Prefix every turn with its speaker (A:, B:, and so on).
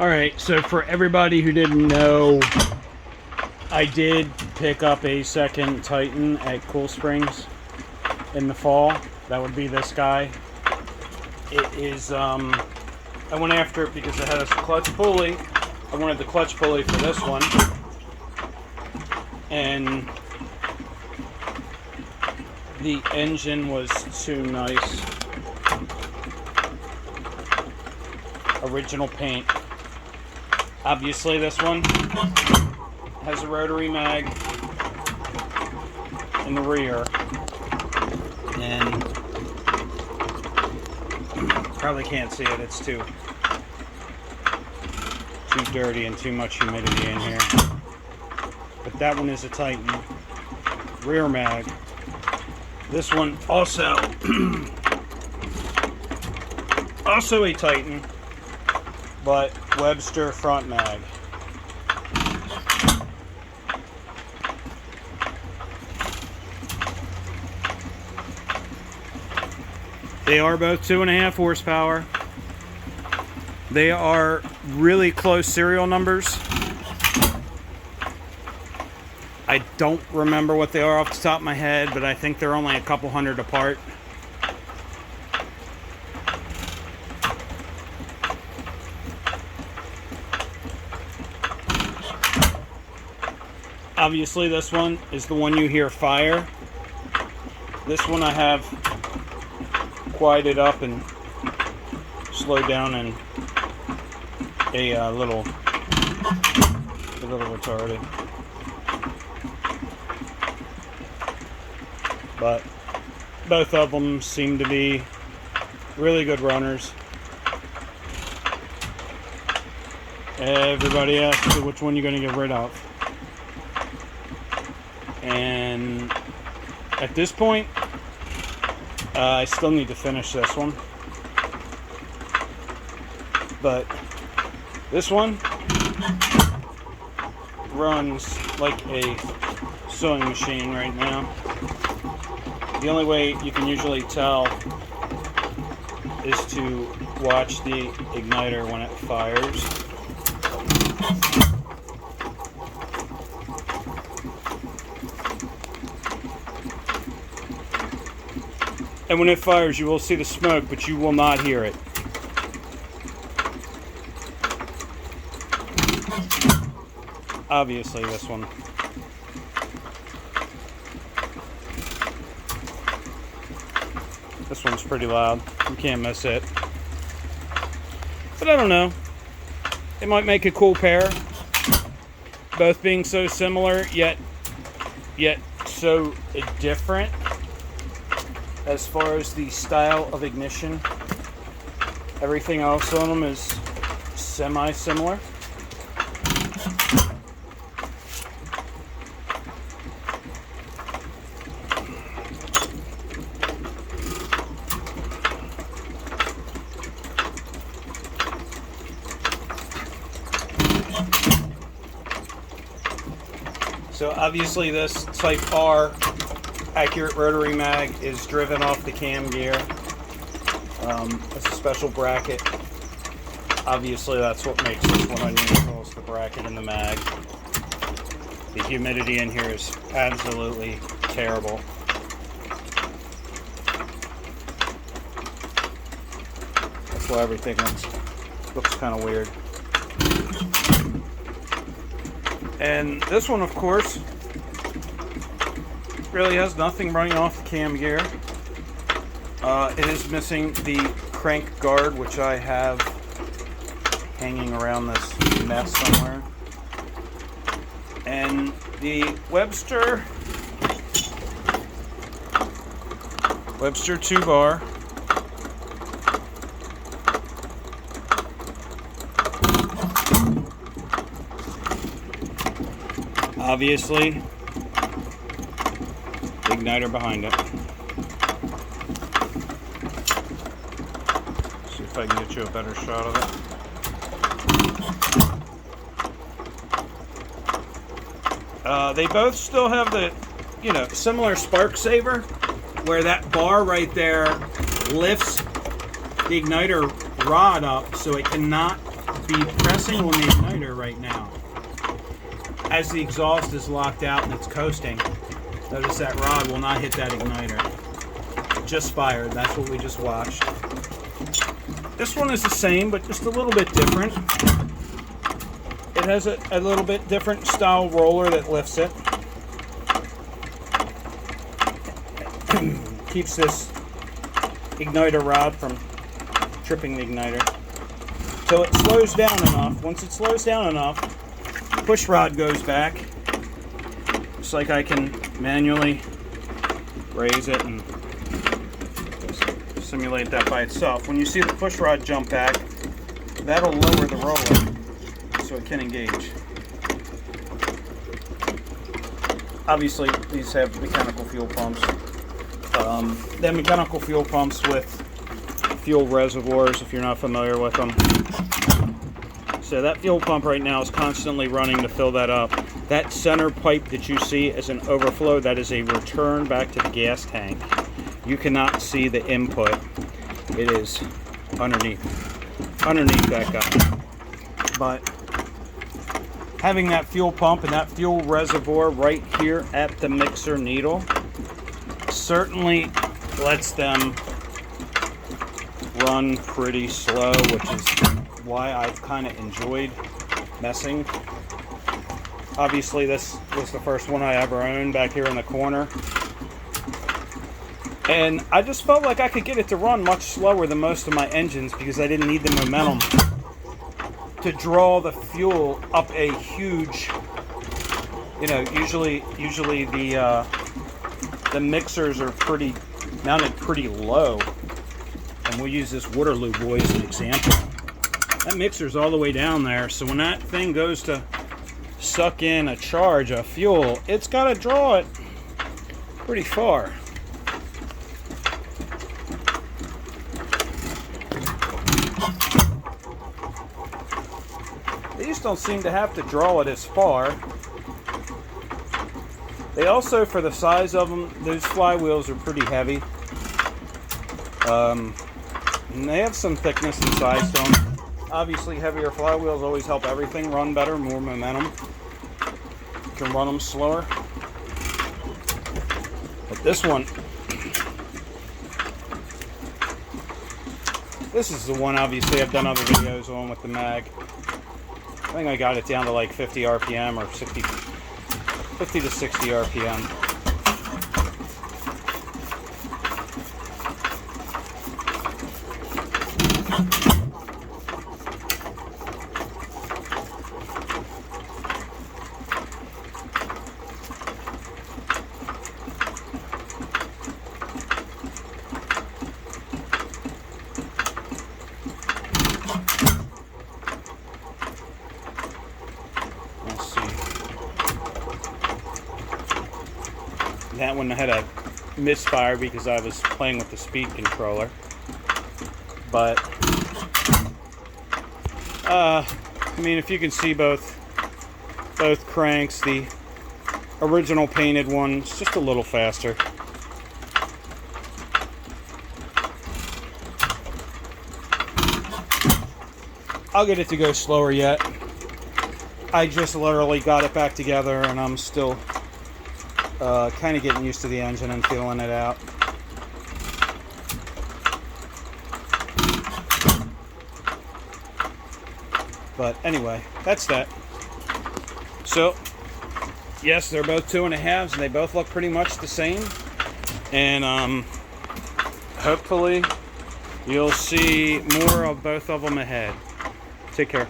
A: Alright, so for everybody who didn't know, I did pick up a second Titan at Cool Springs in the fall. That would be this guy. It is, I went after it because it had a clutch pulley. I wanted the clutch pulley for this one. And the engine was too nice. Original paint. Obviously this one has a rotary mag in the rear, and probably can't see it, it's too dirty and too much humidity in here. But that one is a Titan rear mag. This one also also a Titan, but Webster front mag. They are both 2.5 horsepower. They are really close serial numbers. I don't remember what they are off the top of my head, but I think they're only a couple hundred apart. Obviously this one is the one you hear fire. This one I have quieted up and slowed down and a little retarded. But both of them seem to be really good runners. Everybody asks me which one you're going to get rid of. And at this point, I still need to finish this one. But this one runs like a sewing machine right now. The only way you can usually tell is to watch the igniter when it fires. And when it fires, you will see the smoke, but you will not hear it. Obviously, this one. This one's pretty loud. You can't miss it. But I don't know. It might make a cool pair. Both being so similar, yet so different. As far as the style of ignition, everything else on them is semi-similar. So obviously this Type R accurate rotary mag is driven off the cam gear. It's a special bracket. Obviously that's what makes this one unusual, is the bracket and the mag. The humidity in here is absolutely terrible. That's why everything looks kind of weird. And this one, of course, really has nothing running off the cam gear. It is missing the crank guard, which I have hanging around this mess somewhere. And the Webster 2-bar obviously igniter behind it. See if I can get you a better shot of it. They both still have the, similar spark saver, where that bar right there lifts the igniter rod up so it cannot be pressing on the igniter right now. As the exhaust is locked out and it's coasting, notice that rod will not hit that igniter. It just fired. That's what we just watched. This one is the same, but just a little bit different. It has a little bit different style roller that lifts it. Keeps this igniter rod from tripping the igniter. So it slows down enough. Once it slows down enough, push rod goes back. Just like I can manually raise it and simulate that by itself. When you see the push rod jump back, that'll lower the roller so it can engage. Obviously, these have mechanical fuel pumps. They have mechanical fuel pumps with fuel reservoirs, if you're not familiar with them. So that fuel pump right now is constantly running to fill that up. That center pipe that you see is an overflow. That is a return back to the gas tank. You cannot see the input. It is underneath that guy. But having that fuel pump and that fuel reservoir right here at the mixer needle certainly lets them run pretty slow, which is why I've kind of enjoyed messing. Obviously, this was the first one I ever owned back here in the corner. And I just felt like I could get it to run much slower than most of my engines because I didn't need the momentum to draw the fuel up a huge, you know, usually the mixers are mounted pretty low. And we'll use this Waterloo boy as an example. That mixer's all the way down there, so when that thing goes to suck in a charge of fuel, it's got to draw it pretty far. These don't seem to have to draw it as far. They also, for the size of them, those flywheels are pretty heavy. And they have some thickness and size to them. Obviously, heavier flywheels always help everything run better, more momentum. You can run them slower. But this one, this is the one obviously I've done other videos on with the mag. I think I got it down to like 50 RPM or 50 to 60 RPM. That one had a misfire because I was playing with the speed controller. But, I mean, if you can see both cranks, the original painted one's just a little faster. I'll get it to go slower yet. I just literally got it back together and I'm still kind of getting used to the engine and feeling it out. But anyway, that's that. So, yes, they're both 2.5s, and they both look pretty much the same. And hopefully you'll see more of both of them ahead. Take care.